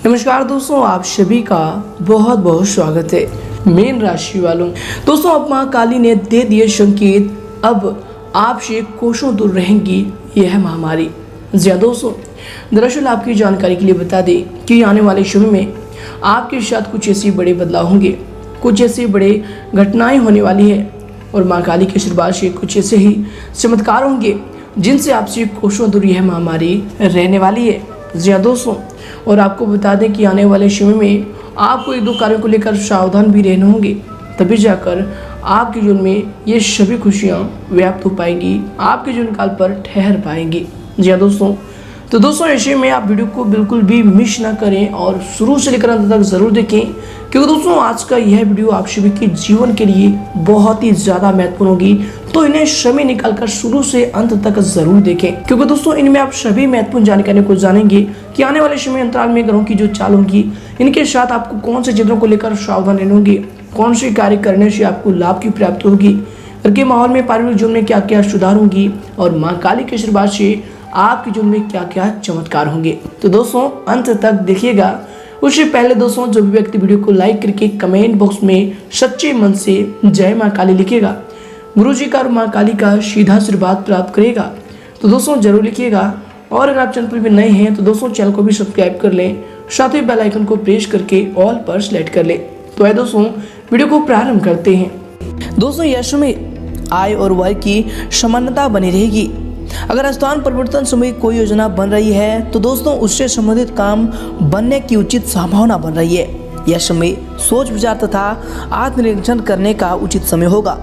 नमस्कार दोस्तों, आप सभी का बहुत बहुत स्वागत है। मीन राशि वालों, दोस्तों अब मां काली ने दे दिए संकेत, अब आपसे कोसों दूर रहेंगी यह महामारी। जी दोस्तों, दरअसल आपकी जानकारी के लिए बता दें कि आने वाले समय में आपके साथ कुछ ऐसे बड़े बदलाव होंगे, कुछ ऐसे बड़े घटनाएं होने वाली है और मां काली के आशीर्वाद से कुछ ऐसे ही चमत्कार होंगे जिनसे आपसे कोसों दूर यह महामारी रहने वाली है। जी दोस्तों, और आपको बता दें कि आने वाले समय में आपको एक दो कार्यों को लेकर सावधान भी रहना होंगे, तभी जाकर आपके जीवन में ये सभी खुशियाँ व्याप्त हो पाएंगी, आपके जीवन काल पर ठहर पाएंगी। जी दोस्तों, तो दोस्तों ऐसे में आप वीडियो को बिल्कुल भी मिस ना करें और शुरू से लेकर अंत तक ज़रूर देखें, क्योंकि दोस्तों आज का यह वीडियो आप सभी के जीवन के लिए बहुत ही ज़्यादा महत्वपूर्ण होगी। तो इन्हें समय निकालकर शुरू से अंत तक जरूर देखें, क्योंकि दोस्तों इनमें आप सभी महत्वपूर्ण जानकारी को जानेंगे कि आने वाले समय अंतराल में ग्रहों की जो चाल होगी, इनके साथ आपको कौन से चित्रों को लेकर सावधान रहना होगी, कौन से कार्य करने से आपको लाभ की प्राप्ति होगी, घर के माहौल में पारिवारिक जीवन में क्या क्या सुधार होंगी और माँ काली के आशीर्वाद से आपके जीवन में क्या क्या चमत्कार होंगे। तो दोस्तों अंत तक देखिएगा। उससे पहले दोस्तों जो भी व्यक्ति वीडियो को लाइक करके कमेंट बॉक्स में सच्चे मन से जय माँ काली लिखेगा, गुरुजी का और माँ काली का सीधा आशीर्वाद प्राप्त करेगा। तो दोस्तों जरूर लिखिएगा। और अगर आप चैनल पर भी नए हैं तो दोस्तों चैनल को भी सब्सक्राइब कर लें, साथ ही बेल आइकन को प्रेस करके ऑल पर सेलेक्ट कर लें। तो है दोस्तों वीडियो को प्रारंभ करते हैं। दोस्तों यश में आय और व्यय की समानता बनी रहेगी। अगर स्थान परिवर्तन समय कोई योजना बन रही है तो दोस्तों उससे संबंधित काम बनने की उचित संभावना बन रही है। यह समय सोच विचार तथा आत्मनिरीक्षण करने का उचित समय होगा।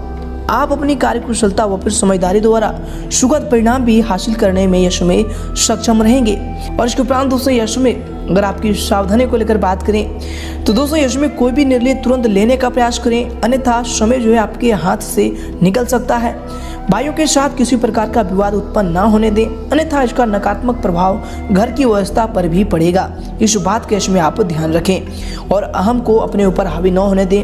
आप अपनी कार्यकुशलता व फिर समझदारी द्वारा सुखद परिणाम भी हासिल करने में यश में सक्षम रहेंगे। और इसके उपरांत दोस्तों यश में अगर आपकी सावधानी को लेकर बात करें तो दोस्तों यश में कोई भी निर्णय तुरंत लेने का प्रयास करें, अन्यथा समय जो है आपके हाथ से निकल सकता है। भाइयों के साथ किसी प्रकार का विवाद उत्पन्न ना होने दें, अन्यथा इसका नकारात्मक प्रभाव घर की व्यवस्था पर भी पड़ेगा। इस बात के यश में आप ध्यान रखें और अहम को अपने ऊपर हावी न होने दें,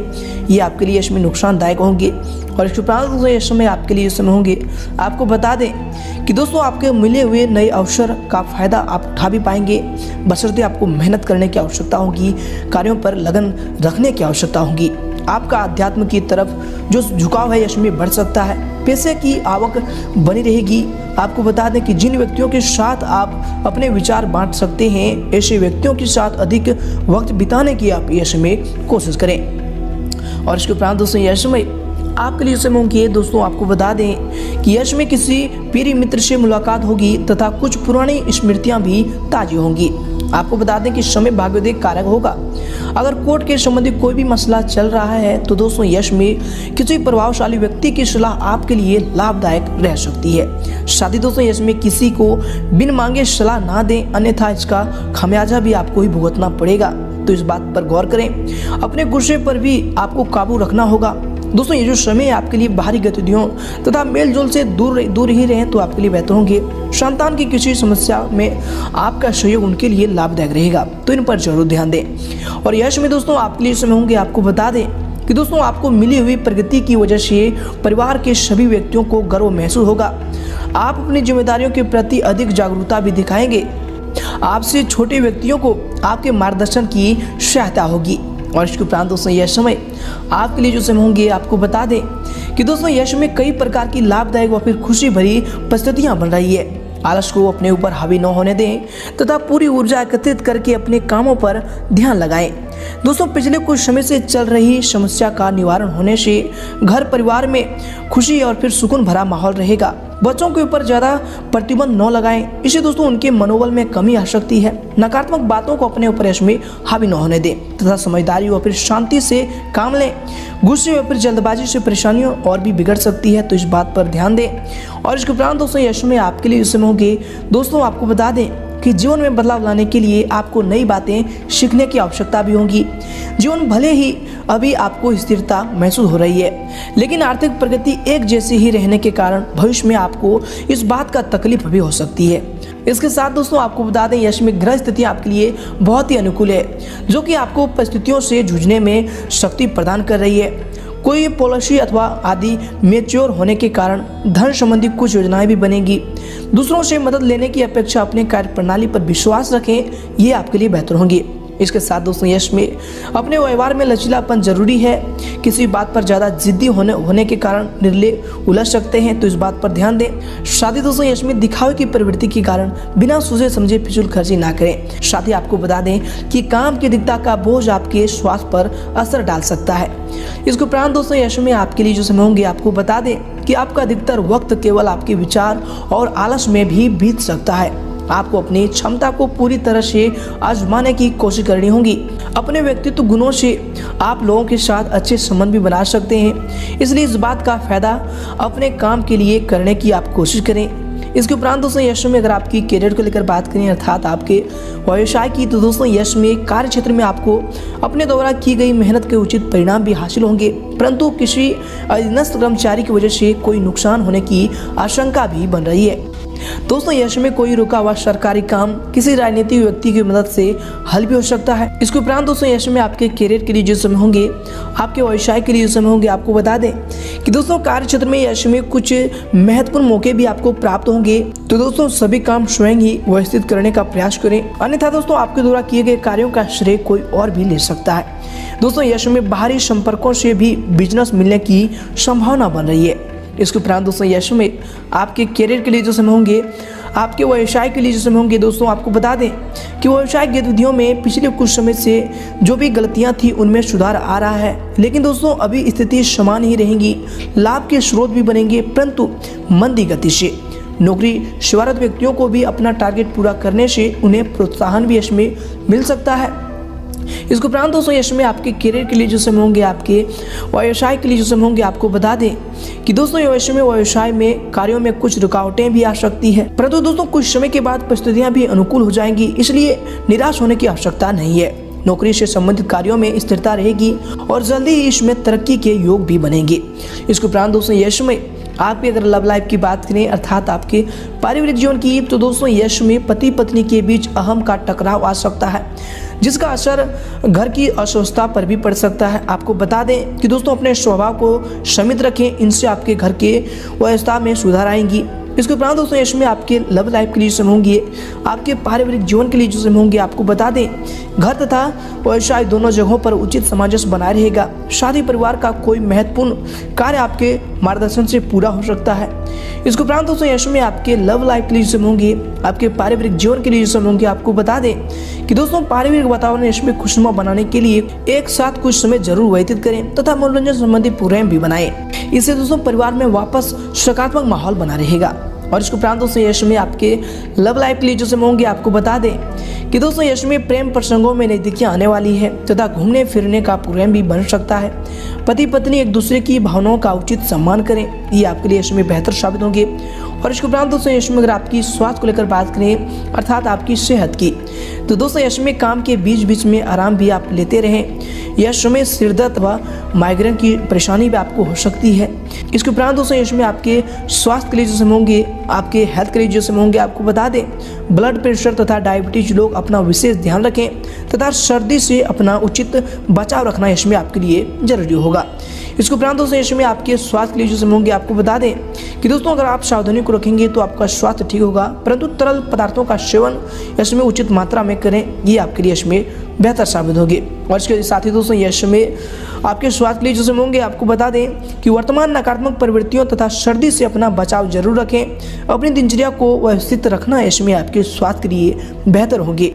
ये आपके लिए यश में नुकसानदायक होंगे। और इसके उपरांत यश में आपके लिए समय होंगे। आपको बता दें कि दोस्तों आपके मिले हुए नए अवसर का फायदा आप उठा भी पाएंगे, बशर्ते आपको मेहनत करने की आवश्यकता होगी, कार्यों पर लगन रखने की आवश्यकता होगी। आपका अध्यात्म की तरफ जो झुकाव है यश में बढ़ सकता है। पैसे की आवक बनी रहेगी। आपको बता दें कि जिन व्यक्तियों के साथ आप अपने विचार बांट सकते हैं, ऐसे व्यक्तियों के साथ अधिक वक्त बिताने की आप यश में कोशिश करें। और इसके उपरांत दोस्तों यश में आपके लिए समय होंगे। दोस्तों आपको बता दें कि यश में किसी प्रिय मित्र से मुलाकात होगी तथा कुछ पुरानी स्मृतियां भी ताजी होंगी। आपको बता दें कि समय भाग्योदय कारक होगा। अगर कोर्ट के संबंधित कोई भी मसला चल रहा है तो दोस्तों यश में किसी प्रभावशाली व्यक्ति की सलाह आपके लिए लाभदायक रह सकती है। साथ ही दोस्तों यश में किसी को बिन मांगे सलाह ना दें, अन्यथा इसका खामियाजा भी आपको ही भुगतना पड़ेगा। तो इस बात पर गौर करें। अपने गुस्से पर भी आपको काबू रखना होगा। दोस्तों ये जो समय आपके लिए बाहरी गतिविधियों तथा मेलजोल से दूर ही रहें तो आपके लिए बेहतर होंगे। संतान की किसी समस्या में आपका सहयोग उनके लिए लाभदायक रहेगा, तो इन पर जरूर ध्यान दें। और यश में दोस्तों आपके लिए समय होंगे। आपको बता दें कि दोस्तों आपको मिली हुई प्रगति की वजह से परिवार के सभी व्यक्तियों को गर्व महसूस होगा। आप अपनी जिम्मेदारियों के प्रति अधिक जागरूकता भी दिखाएंगे। आपसे छोटे व्यक्तियों को आपके मार्गदर्शन की सहायता होगी। और इसके उपरांत दोस्तों यह समय आपके लिए जो समय होंगे, आपको बता दें कि दोस्तों यश में कई प्रकार की लाभदायक व फिर खुशी भरी परिस्थितियां बन रही है। आलस को अपने ऊपर हावी न होने दें तथा पूरी ऊर्जा एकत्रित करके अपने कामों पर ध्यान लगाएं। दोस्तों पिछले कुछ समय से चल रही समस्या का निवारण होने से घर परिवार में खुशी और फिर सुकून भरा माहौल रहेगा। बच्चों के ऊपर ज़्यादा प्रतिबंध न लगाएं, इससे दोस्तों उनके मनोबल में कमी आ सकती है। नकारात्मक बातों को अपने ऊपर यश में हावी न होने दें तथा समझदारी और फिर शांति से काम लें। गुस्से और फिर जल्दबाजी से परेशानियों और भी बिगड़ सकती है, तो इस बात पर ध्यान दें। और इसके उपरांत दोस्तों यश में आपके लिए समय होंगे। दोस्तों आपको बता दें कि जीवन में बदलाव लाने के लिए आपको नई बातें सीखने की आवश्यकता भी होगी। जीवन भले ही अभी आपको स्थिरता महसूस हो रही है, लेकिन आर्थिक प्रगति एक जैसी ही रहने के कारण भविष्य में आपको इस बात का तकलीफ भी हो सकती है। इसके साथ दोस्तों आपको बता दें यश में ग्रह स्थिति आपके लिए बहुत ही अनुकूल है, जो कि आपको परिस्थितियों से जूझने में शक्ति प्रदान कर रही है। कोई पॉलिसी अथवा आदि मैच्योर होने के कारण धन संबंधी कुछ योजनाएं भी बनेगी। दूसरों से मदद लेने की अपेक्षा अपने कार्य प्रणाली पर विश्वास रखें, ये आपके लिए बेहतर होंगी। इसके साथ दोस्तों यश में अपने व्यवहार में लचीलापन जरूरी है। किसी बात पर ज़्यादा जिद्दी होने के कारण निर्णय उलझ सकते हैं, तो इस बात पर ध्यान दें। साथ ही दोस्तों यश में दिखावे की प्रवृत्ति के कारण बिना सोचे समझे फिजूल खर्ची ना करें। साथ ही आपको बता दें कि काम की अधिकता का बोझ आपके स्वास्थ्य पर असर डाल सकता है। इसके उपरांत दोस्तों यश में आपके लिए जो समय होंगे, आपको बता दें कि आपका अधिकतर वक्त केवल आपके विचार और आलस में भी बीत सकता है। आपको अपनी क्षमता को पूरी तरह से आजमाने की कोशिश करनी होगी। अपने व्यक्तित्व गुणों से आप लोगों के साथ अच्छे संबंध भी बना सकते हैं, इसलिए इस बात का फायदा अपने काम के लिए करने की आप कोशिश करें। इसके उपरांत दोस्तों यश में अगर आपकी करियर को लेकर बात करें, अर्थात आपके व्यवसाय की, तो दोस्तों यश में कार्य क्षेत्र में आपको अपने द्वारा की गई मेहनत के उचित परिणाम भी हासिल होंगे, परंतु किसी अधीनस्थ कर्मचारी की वजह से कोई नुकसान होने की आशंका भी बन रही है। दोस्तों यश में कोई रुका हुआ सरकारी काम किसी राजनीतिक व्यक्ति की मदद से हल भी हो सकता है। इसके उपरांत दोस्तों यश में आपके करियर के लिए जो समय होंगे, आपके व्यवसाय के लिए जो समय होंगे, आपको बता दें कि दोस्तों कार्य क्षेत्र में यश में कुछ महत्वपूर्ण मौके भी आपको प्राप्त होंगे, तो दोस्तों सभी काम स्वयं ही व्यवस्थित करने का प्रयास करें, अन्यथा दोस्तों आपके द्वारा किए गए कार्यों का श्रेय कोई और भी ले सकता है। दोस्तों यश में बाहरी संपर्कों से भी बिजनेस मिलने की संभावना बन रही है। इसके उपरांत दोस्तों यश में आपके करियर के लिए जो समय होंगे, आपके व्यवसाय के लिए जो समय होंगे, दोस्तों आपको बता दें कि व्यवसाय गतिविधियों में पिछले कुछ समय से जो भी गलतियां थी उनमें सुधार आ रहा है, लेकिन दोस्तों अभी स्थिति समान ही रहेंगी। लाभ के स्रोत भी बनेंगे, परंतु मंदी गति से। नौकरी सेवारत व्यक्तियों को भी अपना टारगेट पूरा करने से उन्हें प्रोत्साहन भी यश में मिल सकता है। इसके उपरांत दोस्तों यश में आपके करियर के लिए जो समय होंगे, आपके व्यवसाय के लिए जो समय होंगे, आपको बता दें कि दोस्तों यश में व्यवसाय में कार्यों में कुछ रुकावटें भी आ सकती है, परंतु दोस्तों कुछ समय के बाद परिस्थितियां भी अनुकूल हो जाएंगी, इसलिए निराश होने की आवश्यकता नहीं है। नौकरी से संबंधित कार्यों में स्थिरता रहेगी और जल्दी ही इसमें तरक्की के योग भी बनेंगे। इसके उपरांत दोस्तों यश में आपकी अगर लव लाइफ की बात करें, अर्थात आपके पारिवारिक जीवन की, तो दोस्तों यश में पति पत्नी के बीच अहम का टकराव आ सकता है, जिसका असर घर की अस्वस्थता पर भी पड़ सकता है। आपको बता दें कि दोस्तों अपने स्वभाव को संयमित रखें, इनसे आपके घर के व्यवस्था में सुधार आएंगी। इसके उपरांत दोस्तों यश में आपके लव लाइफ के लिए समय होंगे, आपके पारिवारिक जीवन के लिए जो समय होंगे, आपको बता दें घर तथा व्यवसाय दोनों जगहों पर उचित सामंजस्य बनाए रहेगा। शादी परिवार का कोई महत्वपूर्ण कार्य आपके मार्गदर्शन से पूरा हो सकता है। इसके उपरांत दोस्तों यश में आपके लव लाइफ के लिए जो समय होंगे, आपके पारिवारिक जीवन के लिए जो समय होंगे, आपको बता दें कि दोस्तों पारिवारिक वातावरण यश में खुशनुमा बनाने के लिए एक साथ कुछ समय जरूर व्यतीत करें तथा मनोरंजन संबंधी प्रोग्राम भी बनाएं। इससे दोस्तों परिवार में वापस सकारात्मक माहौल बना रहेगा। और इसके उपरांत दोस्तों यश में आपके लव लाइफ के लिए जो समय होंगे, आपको बता दें कि दोस्तों यश में प्रेम प्रसंगों में नजदीकियां आने वाली है तथा घूमने फिरने का प्रोग्राम भी बन सकता है। पति पत्नी एक दूसरे की भावनाओं का उचित सम्मान करें, ये आपके लिए यश में बेहतर साबित होंगे। और इसके उपरांत दोस्तों यश में अगर आपकी स्वास्थ्य को लेकर बात करें, अर्थात आपकी सेहत की, तो दोस्तों यश में काम के बीच बीच में आराम भी आप लेते रहें। यश में सिर दर्द व माइग्रेन की परेशानी भी आपको हो सकती है। इसके उपरांत दोस्तों यश में आपके स्वास्थ्य के लिए जो समय होंगे, आपके हेल्थ के लिए जो समय होंगे, आपको बता दें ब्लड प्रेशर तथा डायबिटीज लोग अपना विशेष ध्यान रखें तथा सर्दी से अपना उचित बचाव रखना यश में आपके लिए जरूरी होगा। इसके उपरांत दोस्तों यश में आपके स्वास्थ्य के लिए जो समय होंगे, आपको बता दें कि दोस्तों अगर आप सावधानी को रखेंगे तो आपका स्वास्थ्य ठीक होगा, परंतु तरल पदार्थों का सेवन यश में उचित मात्रा में करें, ये आपके लिए यश में बेहतर साबित होगी। और इसके साथ ही दोस्तों यश में आपके स्वास्थ्य के लिए जो समय होंगे, आपको बता दें कि वर्तमान नकारात्मक प्रवृत्तियों तथा सर्दी से अपना बचाव जरूर रखें। अपनी दिनचर्या को व्यवस्थित रखना यश में आपके स्वास्थ्य के लिए बेहतर होगी।